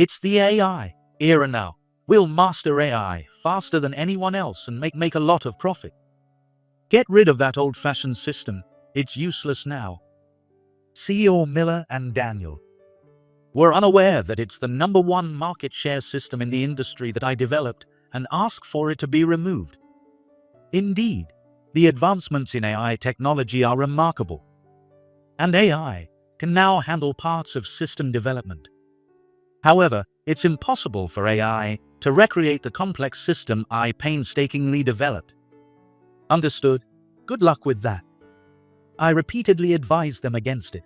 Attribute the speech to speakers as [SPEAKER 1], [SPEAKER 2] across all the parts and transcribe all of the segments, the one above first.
[SPEAKER 1] It's the AI era now. We'll master AI faster than anyone else and make a lot of profit. Get rid of that old-fashioned system. It's useless now. CEO Miller and Daniel were unaware that it's the #1 market share system in the industry that I developed and asked for it to be removed. Indeed, the advancements in AI technology are remarkable, and AI can now handle parts of system development. However, it's impossible for AI to recreate the complex system I painstakingly developed. Understood? Good luck with that. I repeatedly advised them against it.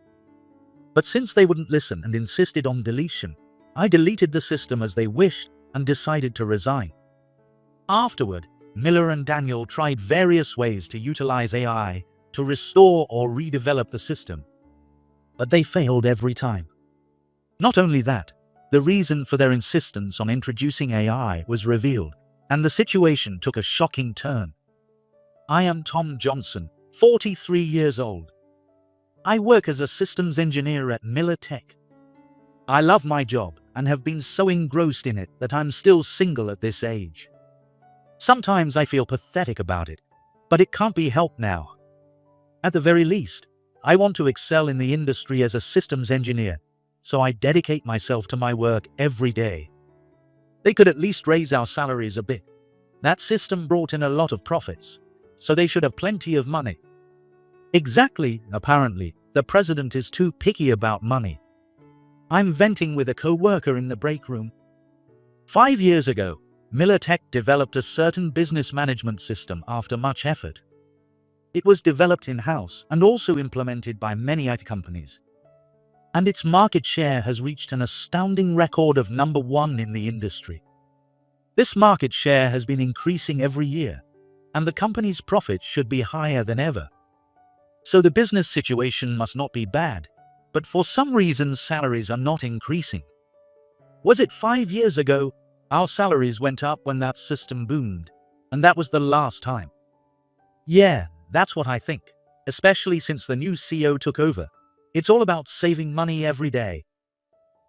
[SPEAKER 1] But since they wouldn't listen and insisted on deletion, I deleted the system as they wished and decided to resign. Afterward, Miller and Daniel tried various ways to utilize AI to restore or redevelop the system, but they failed every time. Not only that, the reason for their insistence on introducing AI was revealed, and the situation took a shocking turn. I am Tom Johnson, 43 years old. I work as a systems engineer at Miller Tech. I love my job and have been so engrossed in it that I'm still single at this age. Sometimes I feel pathetic about it, but it can't be helped now. At the very least, I want to excel in the industry as a systems engineer, so I dedicate myself to my work every day. They could at least raise our salaries a bit. That system brought in a lot of profits, so they should have plenty of money. Exactly, apparently, the president is too picky about money. I'm venting with a co-worker in the break room. 5 years ago, Miller Tech developed a certain business management system after much effort. It was developed in-house and also implemented by many IT companies. And its market share has reached an astounding record of #1 in the industry. This market share has been increasing every year, and the company's profits should be higher than ever. So the business situation must not be bad, but for some reason salaries are not increasing. Was it 5 years ago? Our salaries went up when that system boomed, and that was the last time. Yeah, that's what I think, especially since the new CEO took over. It's all about saving money every day.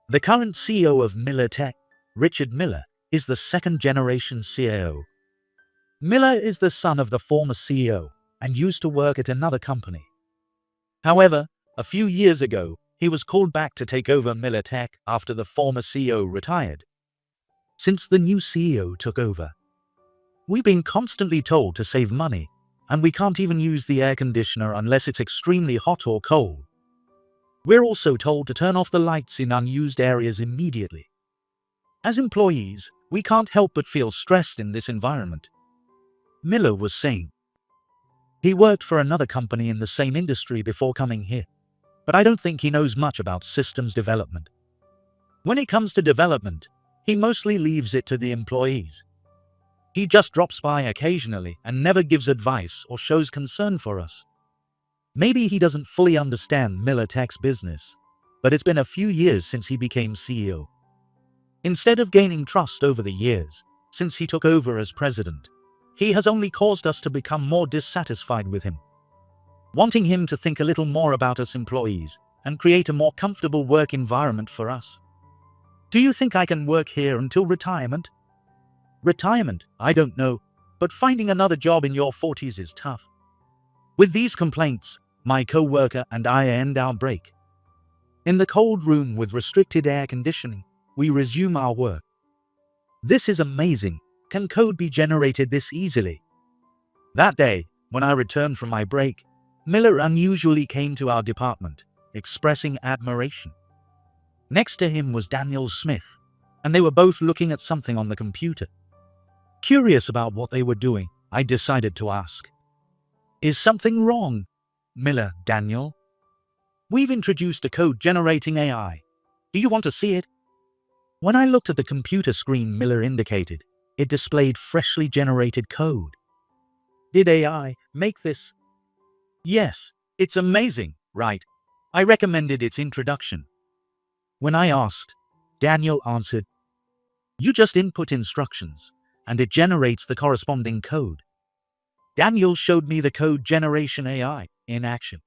[SPEAKER 1] The current CEO of Miller Tech, Richard Miller, is the second-generation CEO. Miller is the son of the former CEO and used to work at another company. However, a few years ago, he was called back to take over Miller Tech after the former CEO retired. Since the new CEO took over, we've been constantly told to save money, and we can't even use the air conditioner unless it's extremely hot or cold. We're also told to turn off the lights in unused areas immediately. As employees, we can't help but feel stressed in this environment. Miller was saying. He worked for another company in the same industry before coming here, but I don't think he knows much about systems development. When it comes to development, he mostly leaves it to the employees. He just drops by occasionally and never gives advice or shows concern for us. Maybe he doesn't fully understand Miller Tech's business, but it's been a few years since he became CEO. Instead of gaining trust over the years, since he took over as president, he has only caused us to become more dissatisfied with him. Wanting him to think a little more about us employees and create a more comfortable work environment for us. Do you think I can work here until retirement? Retirement, I don't know, but finding another job in your 40s is tough. With these complaints, my co-worker and I end our break. In the cold room with restricted air conditioning, we resume our work. This is amazing. Can code be generated this easily? That day, when I returned from my break, Miller unusually came to our department, expressing admiration. Next to him was Daniel Smith, and they were both looking at something on the computer. Curious about what they were doing, I decided to ask. Is something wrong? Miller, Daniel. We've introduced a code-generating AI. Do you want to see it? When I looked at the computer screen Miller indicated, it displayed freshly generated code. Did AI make this? Yes, it's amazing, right? I recommended its introduction. When I asked, Daniel answered, "You just input instructions, and it generates the corresponding code." Daniel showed me the code generation AI in action.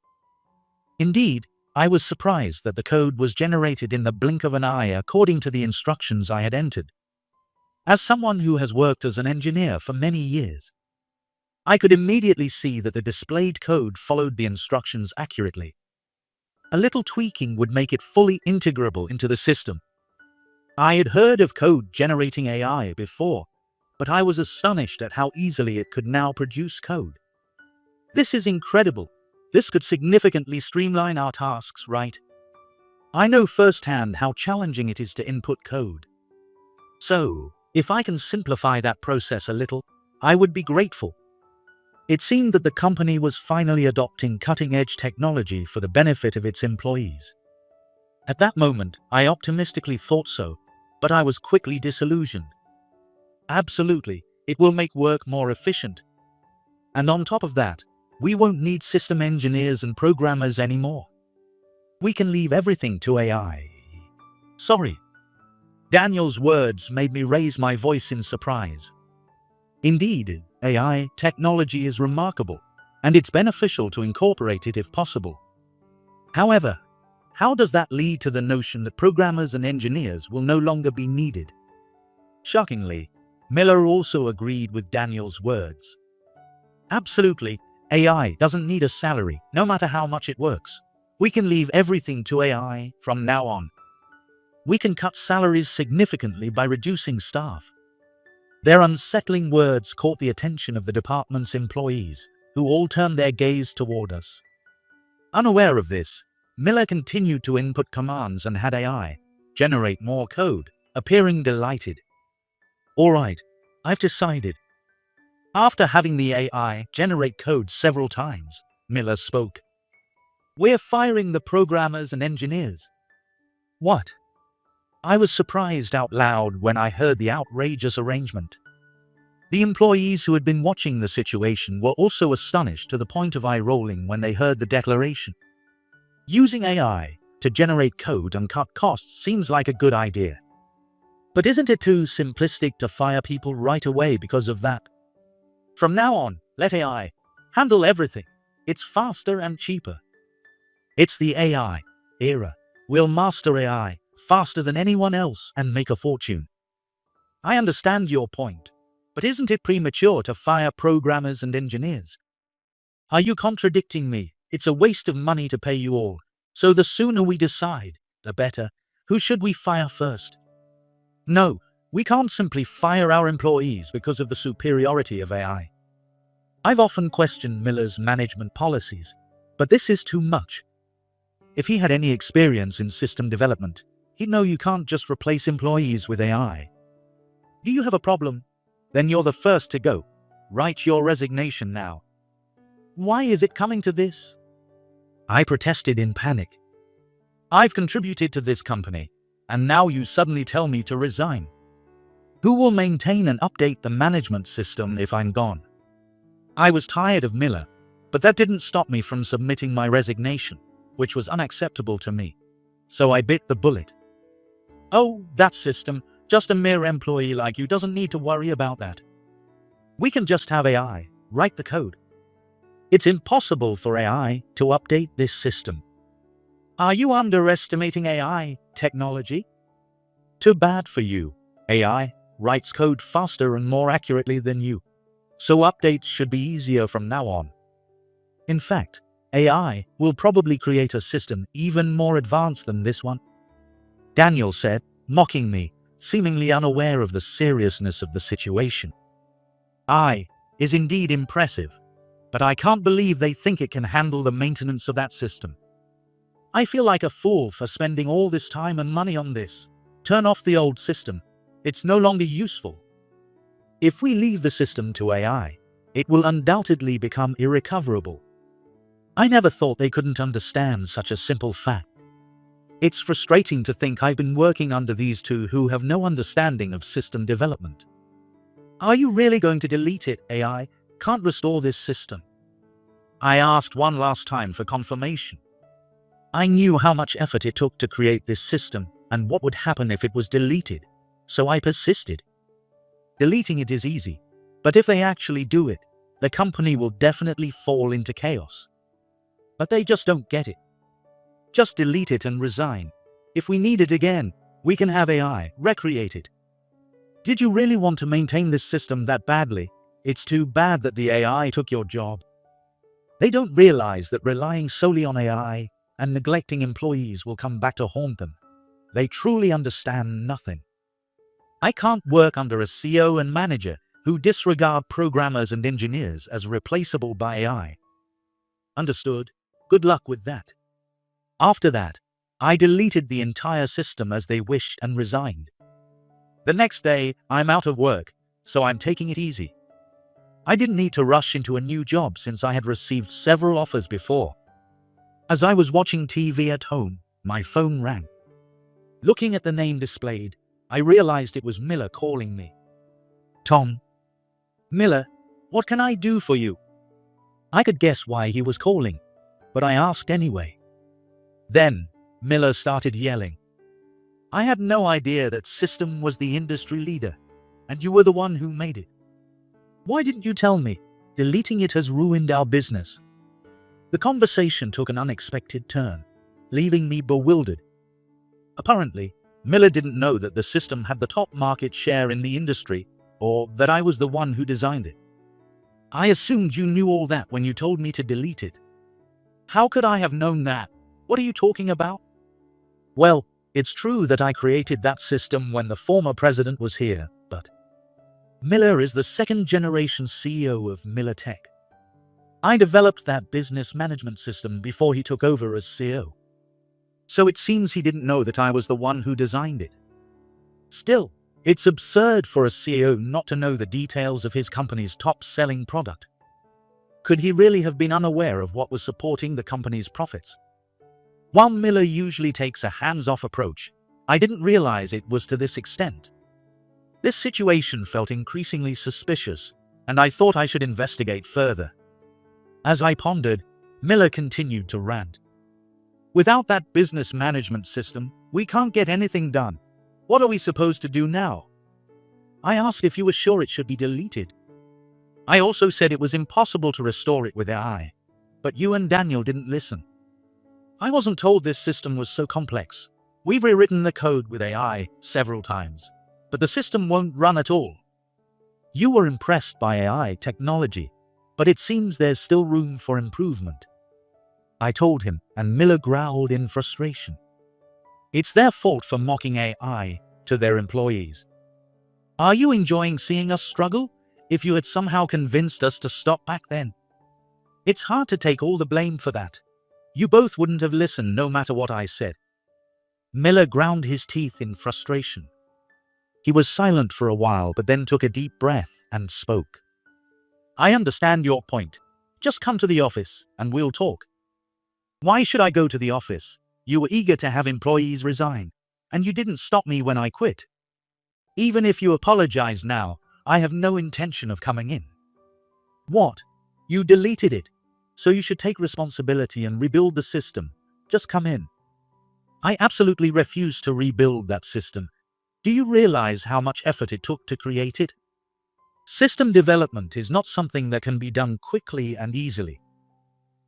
[SPEAKER 1] Indeed, I was surprised that the code was generated in the blink of an eye according to the instructions I had entered. As someone who has worked as an engineer for many years, I could immediately see that the displayed code followed the instructions accurately. A little tweaking would make it fully integrable into the system. I had heard of code generating AI before, but I was astonished at how easily it could now produce code. This is incredible. This could significantly streamline our tasks, right? I know firsthand how challenging it is to input code. So, if I can simplify that process a little, I would be grateful. It seemed that the company was finally adopting cutting-edge technology for the benefit of its employees. At that moment, I optimistically thought so, but I was quickly disillusioned. Absolutely, it will make work more efficient. And on top of that, we won't need system engineers and programmers anymore. We can leave everything to AI. Sorry. Daniel's words made me raise my voice in surprise. Indeed, AI technology is remarkable, and it's beneficial to incorporate it if possible. However, how does that lead to the notion that programmers and engineers will no longer be needed? Shockingly, Miller also agreed with Daniel's words. Absolutely, AI doesn't need a salary, no matter how much it works. We can leave everything to AI from now on. We can cut salaries significantly by reducing staff. Their unsettling words caught the attention of the department's employees, who all turned their gaze toward us. Unaware of this, Miller continued to input commands and had AI generate more code, appearing delighted. All right, I've decided. After having the AI generate code several times, Miller spoke. We're firing the programmers and engineers. What? I was surprised out loud when I heard the outrageous arrangement. The employees who had been watching the situation were also astonished to the point of eye rolling when they heard the declaration. Using AI to generate code and cut costs seems like a good idea. But isn't it too simplistic to fire people right away because of that? From now on, let AI handle everything. It's faster and cheaper. It's the AI era. We'll master AI faster than anyone else and make a fortune. I understand your point, but isn't it premature to fire programmers and engineers? Are you contradicting me? It's a waste of money to pay you all, so the sooner we decide, the better. Who should we fire first? No, we can't simply fire our employees because of the superiority of AI. I've often questioned Miller's management policies, but this is too much. If he had any experience in system development, he'd know you can't just replace employees with AI. Do you have a problem? Then you're the first to go. Write your resignation now. Why is it coming to this? I protested in panic. I've contributed to this company, and now you suddenly tell me to resign. Who will maintain and update the management system if I'm gone? I was tired of Miller, but that didn't stop me from submitting my resignation, which was unacceptable to me. So I bit the bullet. Oh, that system, just a mere employee like you doesn't need to worry about that. We can just have AI write the code. It's impossible for AI to update this system. Are you underestimating AI technology? Too bad for you. AI writes code faster and more accurately than you, so updates should be easier from now on. In fact, AI will probably create a system even more advanced than this one. Daniel said, mocking me, seemingly unaware of the seriousness of the situation. AI is indeed impressive, but I can't believe they think it can handle the maintenance of that system. I feel like a fool for spending all this time and money on this. Turn off the old system. It's no longer useful. If we leave the system to AI, it will undoubtedly become irrecoverable. I never thought they couldn't understand such a simple fact. It's frustrating to think I've been working under these two who have no understanding of system development. Are you really going to delete it? AI can't restore this system. I asked one last time for confirmation. I knew how much effort it took to create this system and what would happen if it was deleted, so I persisted. Deleting it is easy, but if they actually do it, the company will definitely fall into chaos. But they just don't get it. Just delete it and resign. If we need it again, we can have AI recreate it. Did you really want to maintain this system that badly? It's too bad that the AI took your job. They don't realize that relying solely on AI and neglecting employees will come back to haunt them. They truly understand nothing. I can't work under a CEO and manager who disregard programmers and engineers as replaceable by AI. Understood? Good luck with that. After that, I deleted the entire system as they wished and resigned. The next day, I'm out of work, so I'm taking it easy. I didn't need to rush into a new job since I had received several offers before. As I was watching TV at home, my phone rang. Looking at the name displayed, I realized it was Miller calling me. Tom. Miller, what can I do for you? I could guess why he was calling, but I asked anyway. Then, Miller started yelling. I had no idea that System was the industry leader, and you were the one who made it. Why didn't you tell me? Deleting it has ruined our business. The conversation took an unexpected turn, leaving me bewildered. Apparently, Miller didn't know that the system had the top market share in the industry, or that I was the one who designed it. I assumed you knew all that when you told me to delete it. How could I have known that? What are you talking about? Well, it's true that I created that system when the former president was here, but Miller is the second-generation CEO of Miller Tech. I developed that business management system before he took over as CEO. So it seems he didn't know that I was the one who designed it. Still, it's absurd for a CEO not to know the details of his company's top-selling product. Could he really have been unaware of what was supporting the company's profits? While Miller usually takes a hands-off approach, I didn't realize it was to this extent. This situation felt increasingly suspicious, and I thought I should investigate further. As I pondered, Miller continued to rant. Without that business management system, we can't get anything done. What are we supposed to do now? I asked if you were sure it should be deleted. I also said it was impossible to restore it with AI, but you and Daniel didn't listen. I wasn't told this system was so complex. We've rewritten the code with AI several times, but the system won't run at all. You were impressed by AI technology, but it seems there's still room for improvement. I told him, and Miller growled in frustration. It's their fault for mocking AI to their employees. Are you enjoying seeing us struggle? If you had somehow convinced us to stop back then. It's hard to take all the blame for that. You both wouldn't have listened no matter what I said. Miller ground his teeth in frustration. He was silent for a while but then took a deep breath and spoke. I understand your point. Just come to the office and we'll talk. Why should I go to the office? You were eager to have employees resign, and you didn't stop me when I quit. Even if you apologize now, I have no intention of coming in. What? You deleted it, so you should take responsibility and rebuild the system. Just come in. I absolutely refuse to rebuild that system. Do you realize how much effort it took to create it? System development is not something that can be done quickly and easily.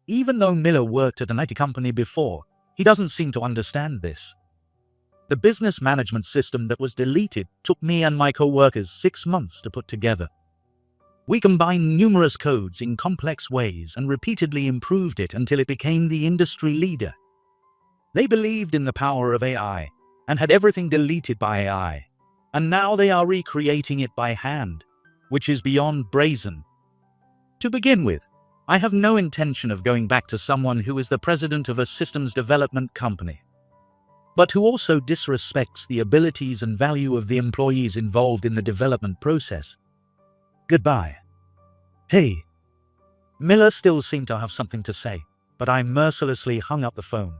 [SPEAKER 1] Even though Miller worked at an IT company before, he doesn't seem to understand this. The business management system that was deleted took me and my co-workers 6 months to put together. We combined numerous codes in complex ways and repeatedly improved it until it became the industry leader. They believed in the power of AI and had everything deleted by AI, and now they are recreating it by hand, which is beyond brazen. To begin with, I have no intention of going back to someone who is the president of a systems development company, but who also disrespects the abilities and value of the employees involved in the development process. Goodbye. Hey. Miller still seemed to have something to say, but I mercilessly hung up the phone.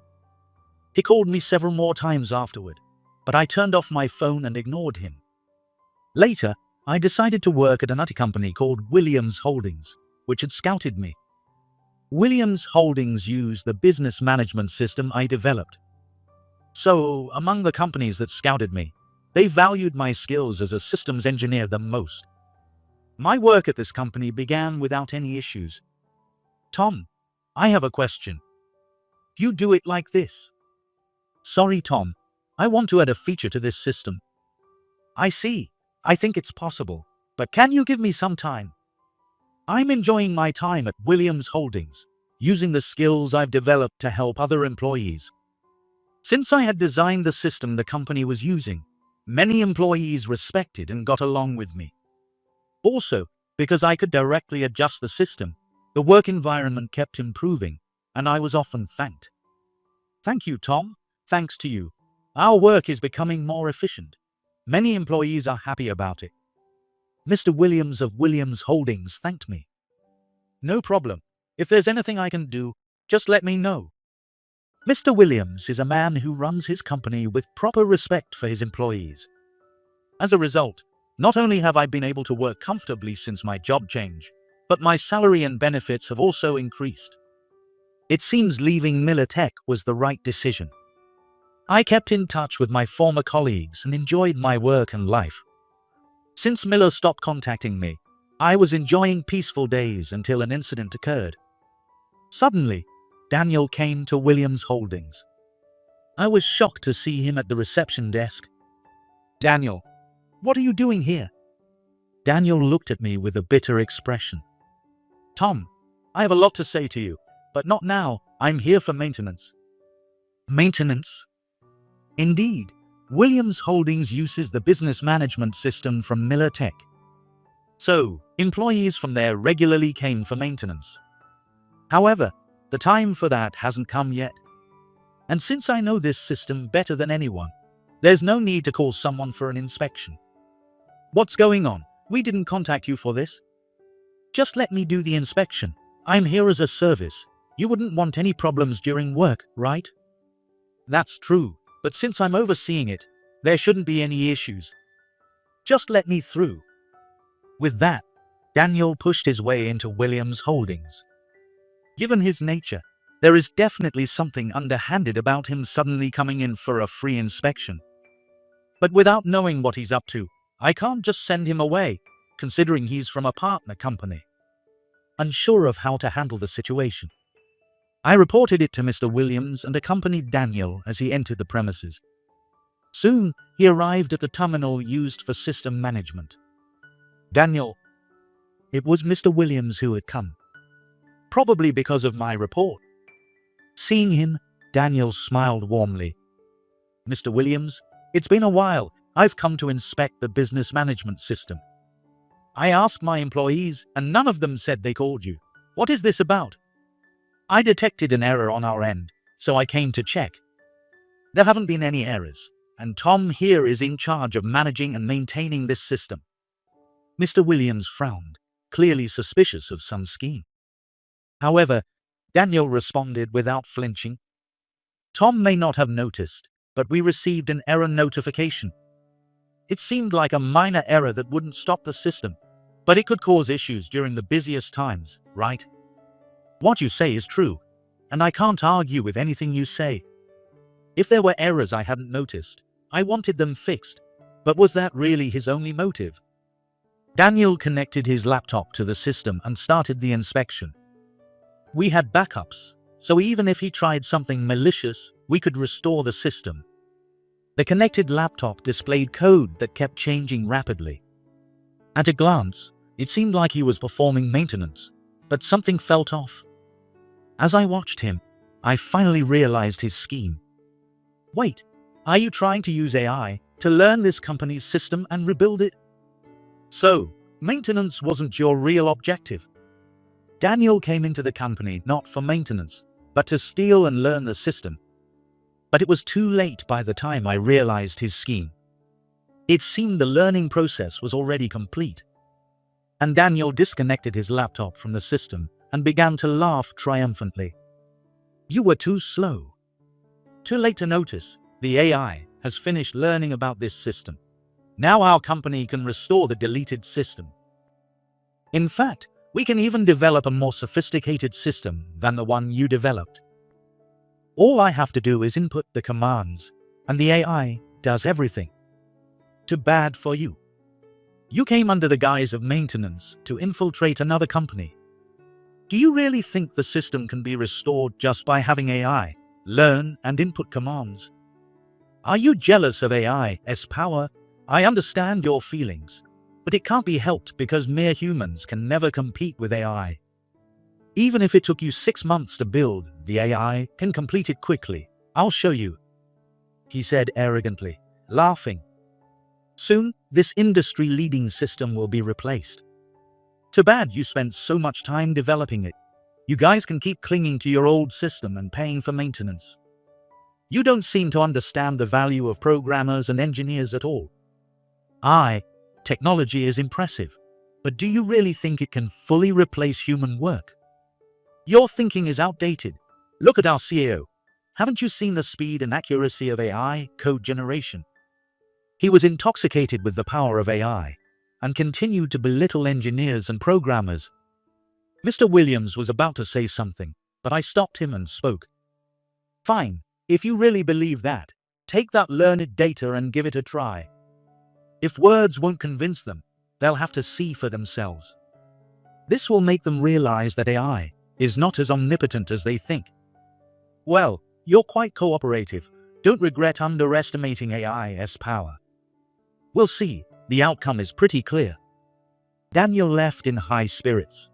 [SPEAKER 1] He called me several more times afterward, but I turned off my phone and ignored him. Later, I decided to work at an IT company called Williams Holdings, which had scouted me. Williams Holdings used the business management system I developed. So, among the companies that scouted me, they valued my skills as a systems engineer the most. My work at this company began without any issues. Tom, I have a question. You do it like this. Sorry, Tom. I want to add a feature to this system. I see. I think it's possible. But can you give me some time? I'm enjoying my time at Williams Holdings, using the skills I've developed to help other employees. Since I had designed the system the company was using, many employees respected and got along with me. Also, because I could directly adjust the system, the work environment kept improving, and I was often thanked. Thank you, Tom. Thanks to you, our work is becoming more efficient. Many employees are happy about it. Mr. Williams of Williams Holdings thanked me. No problem. If there's anything I can do, just let me know. Mr. Williams is a man who runs his company with proper respect for his employees. As a result, not only have I been able to work comfortably since my job change, but my salary and benefits have also increased. It seems leaving Miller Tech was the right decision. I kept in touch with my former colleagues and enjoyed my work and life. Since Miller stopped contacting me, I was enjoying peaceful days until an incident occurred. Suddenly, Daniel came to Williams Holdings. I was shocked to see him at the reception desk. Daniel, what are you doing here? Daniel looked at me with a bitter expression. Tom, I have a lot to say to you, but not now. I'm here for maintenance. Maintenance? Indeed, Williams Holdings uses the business management system from Miller Tech. So, employees from there regularly came for maintenance. However, the time for that hasn't come yet. And since I know this system better than anyone, there's no need to call someone for an inspection. What's going on? We didn't contact you for this. Just let me do the inspection. I'm here as a service. You wouldn't want any problems during work, right? That's true, but since I'm overseeing it, there shouldn't be any issues. Just let me through. With that, Daniel pushed his way into Williams Holdings. Given his nature, there is definitely something underhanded about him suddenly coming in for a free inspection. But without knowing what he's up to, I can't just send him away, considering he's from a partner company. Unsure of how to handle the situation, I reported it to Mr. Williams and accompanied Daniel as he entered the premises. Soon, he arrived at the terminal used for system management. Daniel. It was Mr. Williams who had come. Probably because of my report. Seeing him, Daniel smiled warmly. Mr. Williams, it's been a while. I've come to inspect the business management system. I asked my employees, and none of them said they called you. What is this about? I detected an error on our end, so I came to check. There haven't been any errors, and Tom here is in charge of managing and maintaining this system. Mr. Williams frowned, clearly suspicious of some scheme. However, Daniel responded without flinching. Tom may not have noticed, but we received an error notification. It seemed like a minor error that wouldn't stop the system, but it could cause issues during the busiest times, right? What you say is true, and I can't argue with anything you say. If there were errors I hadn't noticed, I wanted them fixed, but was that really his only motive? Daniel connected his laptop to the system and started the inspection. We had backups, so even if he tried something malicious, we could restore the system. The connected laptop displayed code that kept changing rapidly. At a glance, it seemed like he was performing maintenance, but something felt off. As I watched him, I finally realized his scheme. Wait, are you trying to use AI to learn this company's system and rebuild it? So, maintenance wasn't your real objective. Daniel came into the company not for maintenance, but to steal and learn the system. But it was too late by the time I realized his scheme. It seemed the learning process was already complete. And Daniel disconnected his laptop from the system and began to laugh triumphantly. You were too slow. Too late to notice, the AI has finished learning about this system. Now our company can restore the deleted system. In fact, we can even develop a more sophisticated system than the one you developed. All I have to do is input the commands, and the AI does everything. Too bad for you. You came under the guise of maintenance to infiltrate another company. Do you really think the system can be restored just by having AI learn and input commands? Are you jealous of AI's power? I understand your feelings, but it can't be helped because mere humans can never compete with AI. Even if it took you 6 months to build, the AI can complete it quickly. I'll show you, he said arrogantly, laughing. Soon, this industry-leading system will be replaced. Too bad you spent so much time developing it. You guys can keep clinging to your old system and paying for maintenance. You don't seem to understand the value of programmers and engineers at all. Technology is impressive, but do you really think it can fully replace human work? Your thinking is outdated. Look at our CEO. Haven't you seen the speed and accuracy of AI code generation? He was intoxicated with the power of AI and continued to belittle engineers and programmers. Mr. Williams was about to say something, but I stopped him and spoke. Fine, if you really believe that, take that learned data and give it a try. If words won't convince them, they'll have to see for themselves. This will make them realize that AI is not as omnipotent as they think. Well, you're quite cooperative. Don't regret underestimating AI's power. We'll see. The outcome is pretty clear. Daniel left in high spirits.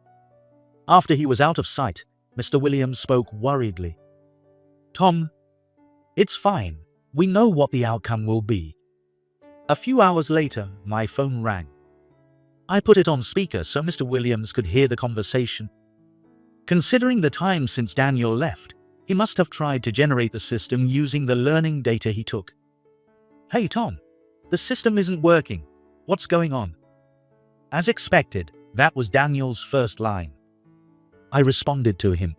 [SPEAKER 1] After he was out of sight, Mr. Williams spoke worriedly. Tom, it's fine. We know what the outcome will be. A few hours later, my phone rang. I put it on speaker so Mr. Williams could hear the conversation. Considering the time since Daniel left, he must have tried to generate the system using the learning data he took. Hey Tom, the system isn't working. What's going on? As expected, that was Daniel's first line. I responded to him.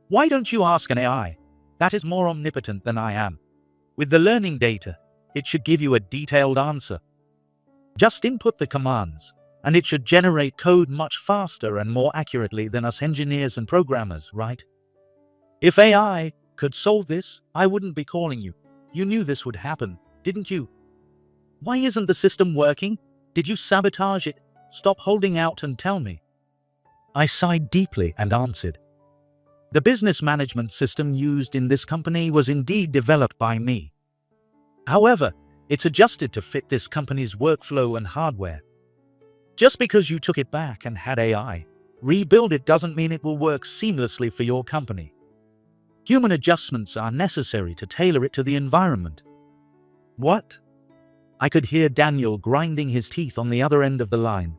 [SPEAKER 1] Why don't you ask an AI that is more omnipotent than I am? With the learning data, it should give you a detailed answer. Just input the commands, and it should generate code much faster and more accurately than us engineers and programmers, right? If AI could solve this, I wouldn't be calling you. You knew this would happen, didn't you? Why isn't the system working? Did you sabotage it? Stop holding out and tell me. I sighed deeply and answered. The business management system used in this company was indeed developed by me. However, it's adjusted to fit this company's workflow and hardware. Just because you took it back and had AI rebuild it doesn't mean it will work seamlessly for your company. Human adjustments are necessary to tailor it to the environment. What? I could hear Daniel grinding his teeth on the other end of the line.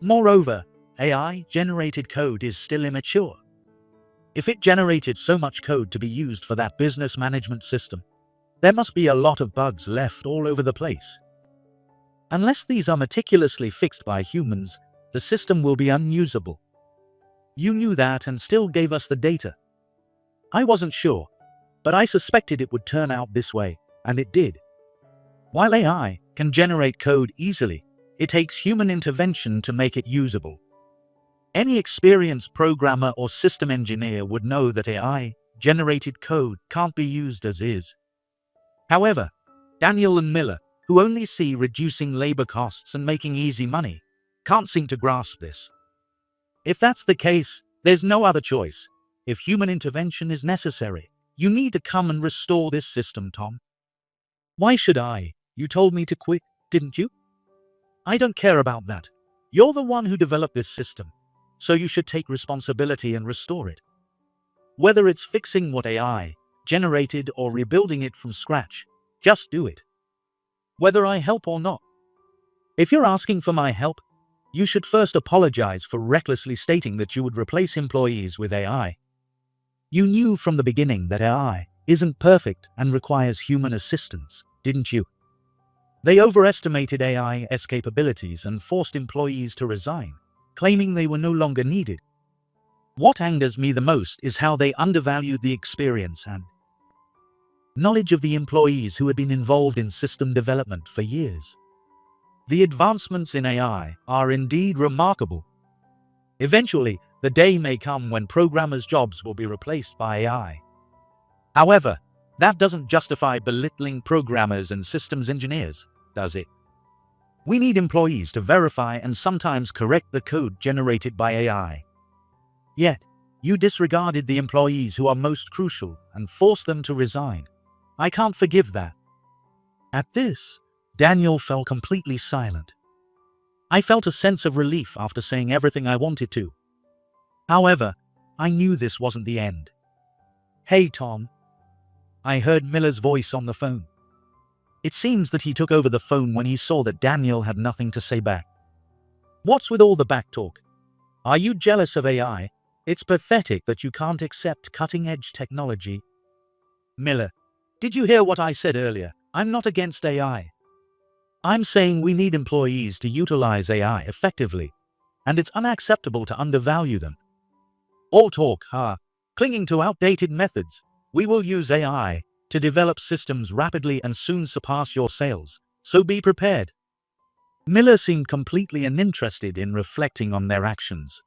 [SPEAKER 1] Moreover, AI-generated code is still immature. If it generated so much code to be used for that business management system, there must be a lot of bugs left all over the place. Unless these are meticulously fixed by humans, the system will be unusable. You knew that and still gave us the data. I wasn't sure, but I suspected it would turn out this way, and it did. While AI can generate code easily, it takes human intervention to make it usable. Any experienced programmer or system engineer would know that AI-generated code can't be used as is. However, Daniel and Miller, who only see reducing labor costs and making easy money, can't seem to grasp this. If that's the case, there's no other choice. If human intervention is necessary, you need to come and restore this system, Tom. Why should I? You told me to quit, didn't you? I don't care about that. You're the one who developed this system, so you should take responsibility and restore it. Whether it's fixing what AI generated or rebuilding it from scratch, just do it. Whether I help or not. If you're asking for my help, you should first apologize for recklessly stating that you would replace employees with AI. You knew from the beginning that AI isn't perfect and requires human assistance, didn't you? They overestimated AI's capabilities and forced employees to resign, claiming they were no longer needed. What angers me the most is how they undervalued the experience and knowledge of the employees who had been involved in system development for years. The advancements in AI are indeed remarkable. Eventually, the day may come when programmers' jobs will be replaced by AI. However, that doesn't justify belittling programmers and systems engineers, does it? We need employees to verify and sometimes correct the code generated by AI. Yet, you disregarded the employees who are most crucial and forced them to resign. I can't forgive that." At this, Daniel fell completely silent. I felt a sense of relief after saying everything I wanted to. However, I knew this wasn't the end. "Hey, Tom." I heard Miller's voice on the phone. It seems that he took over the phone when he saw that Daniel had nothing to say back. "What's with all the backtalk? Are you jealous of AI? It's pathetic that you can't accept cutting-edge technology." "Miller, did you hear what I said earlier? I'm not against AI. I'm saying we need employees to utilize AI effectively, and it's unacceptable to undervalue them. All talk, clinging to outdated methods. We will use AI to develop systems rapidly and soon surpass your sales, so be prepared." Miller seemed completely uninterested in reflecting on their actions.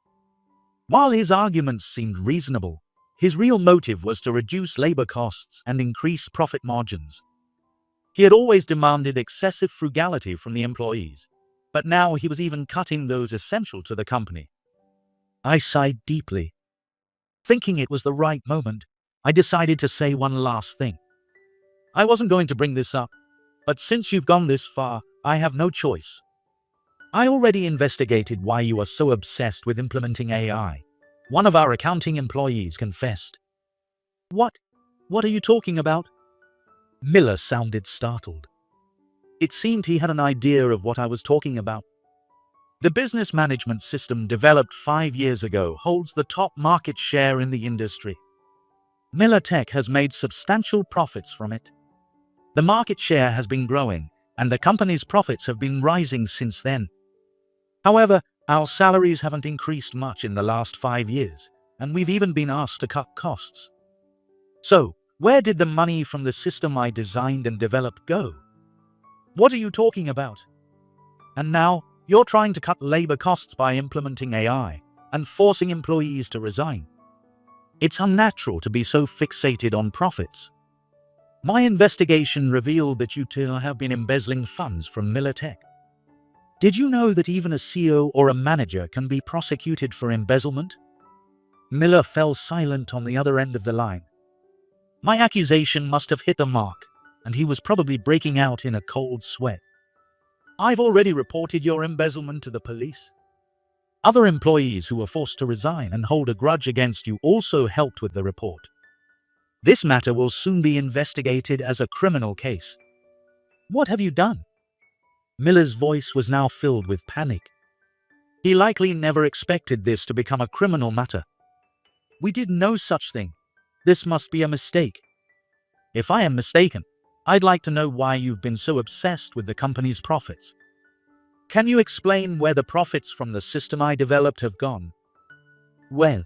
[SPEAKER 1] While his arguments seemed reasonable, his real motive was to reduce labor costs and increase profit margins. He had always demanded excessive frugality from the employees, but now he was even cutting those essential to the company. I sighed deeply. Thinking it was the right moment, I decided to say one last thing. "I wasn't going to bring this up, but since you've gone this far, I have no choice. I already investigated why you are so obsessed with implementing AI. One of our accounting employees confessed." What? What are you talking about?" Miller sounded startled. It seemed he had an idea of what I was talking about. "The business management system developed 5 years ago holds the top market share in the industry. Miller Tech has made substantial profits from it. The market share has been growing, and the company's profits have been rising since then. However, our salaries haven't increased much in the last 5 years, and we've even been asked to cut costs. So, where did the money from the system I designed and developed go? What are you talking about? And now, you're trying to cut labor costs by implementing AI and forcing employees to resign. It's unnatural to be so fixated on profits. My investigation revealed that you two have been embezzling funds from Miller Tech. Did you know that even a CEO or a manager can be prosecuted for embezzlement?" Miller fell silent on the other end of the line. My accusation must have hit the mark, and he was probably breaking out in a cold sweat. "I've already reported your embezzlement to the police. Other employees who were forced to resign and hold a grudge against you also helped with the report. This matter will soon be investigated as a criminal case." "What have you done?" Miller's voice was now filled with panic. He likely never expected this to become a criminal matter. "We did no such thing. This must be a mistake. If I am mistaken, I'd like to know why you've been so obsessed with the company's profits. Can you explain where the profits from the system I developed have gone?" "Well,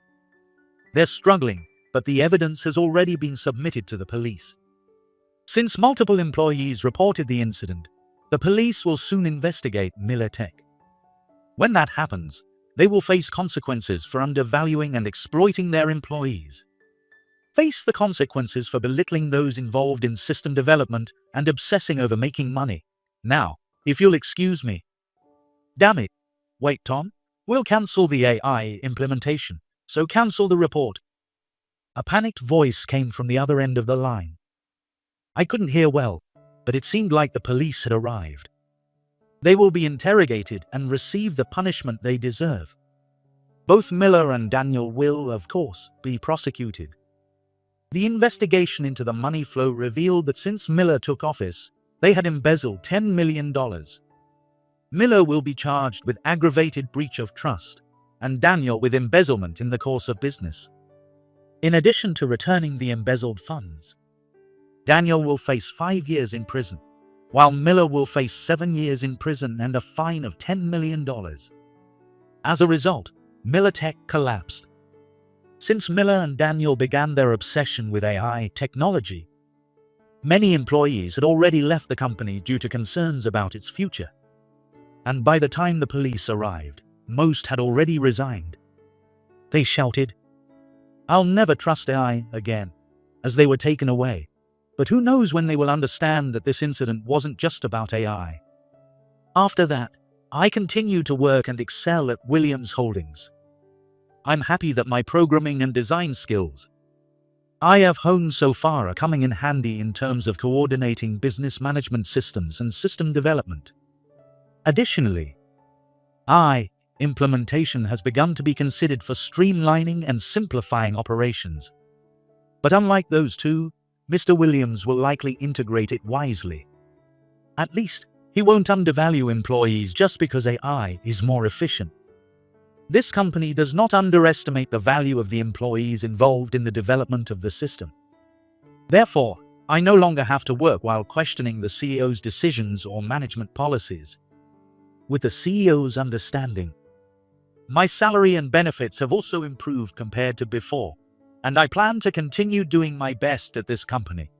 [SPEAKER 1] they're struggling, but the evidence has already been submitted to the police. Since multiple employees reported the incident, the police will soon investigate Miller Tech. When that happens, they will face consequences for undervaluing and exploiting their employees. Face the consequences for belittling those involved in system development and obsessing over making money. Now, if you'll excuse me." "Damn it. Wait, Tom. We'll cancel the AI implementation, so cancel the report." A panicked voice came from the other end of the line. I couldn't hear well, but it seemed like the police had arrived. "They will be interrogated and receive the punishment they deserve. Both Miller and Daniel will, of course, be prosecuted." The investigation into the money flow revealed that since Miller took office, they had embezzled $10 million. Miller will be charged with aggravated breach of trust, and Daniel with embezzlement in the course of business. In addition to returning the embezzled funds, Daniel will face 5 years in prison, while Miller will face 7 years in prison and a fine of $10 million. As a result, Miller Tech collapsed. Since Miller and Daniel began their obsession with AI technology, many employees had already left the company due to concerns about its future. And by the time the police arrived, most had already resigned. They shouted, "I'll never trust AI again," as they were taken away. But who knows when they will understand that this incident wasn't just about AI. After that, I continued to work and excel at Williams Holdings. I'm happy that my programming and design skills I have honed so far are coming in handy in terms of coordinating business management systems and system development. Additionally, AI implementation has begun to be considered for streamlining and simplifying operations. But unlike those two, Mr. Williams will likely integrate it wisely. At least, he won't undervalue employees just because AI is more efficient. This company does not underestimate the value of the employees involved in the development of the system. Therefore, I no longer have to work while questioning the CEO's decisions or management policies. With the CEO's understanding, my salary and benefits have also improved compared to before, and I plan to continue doing my best at this company.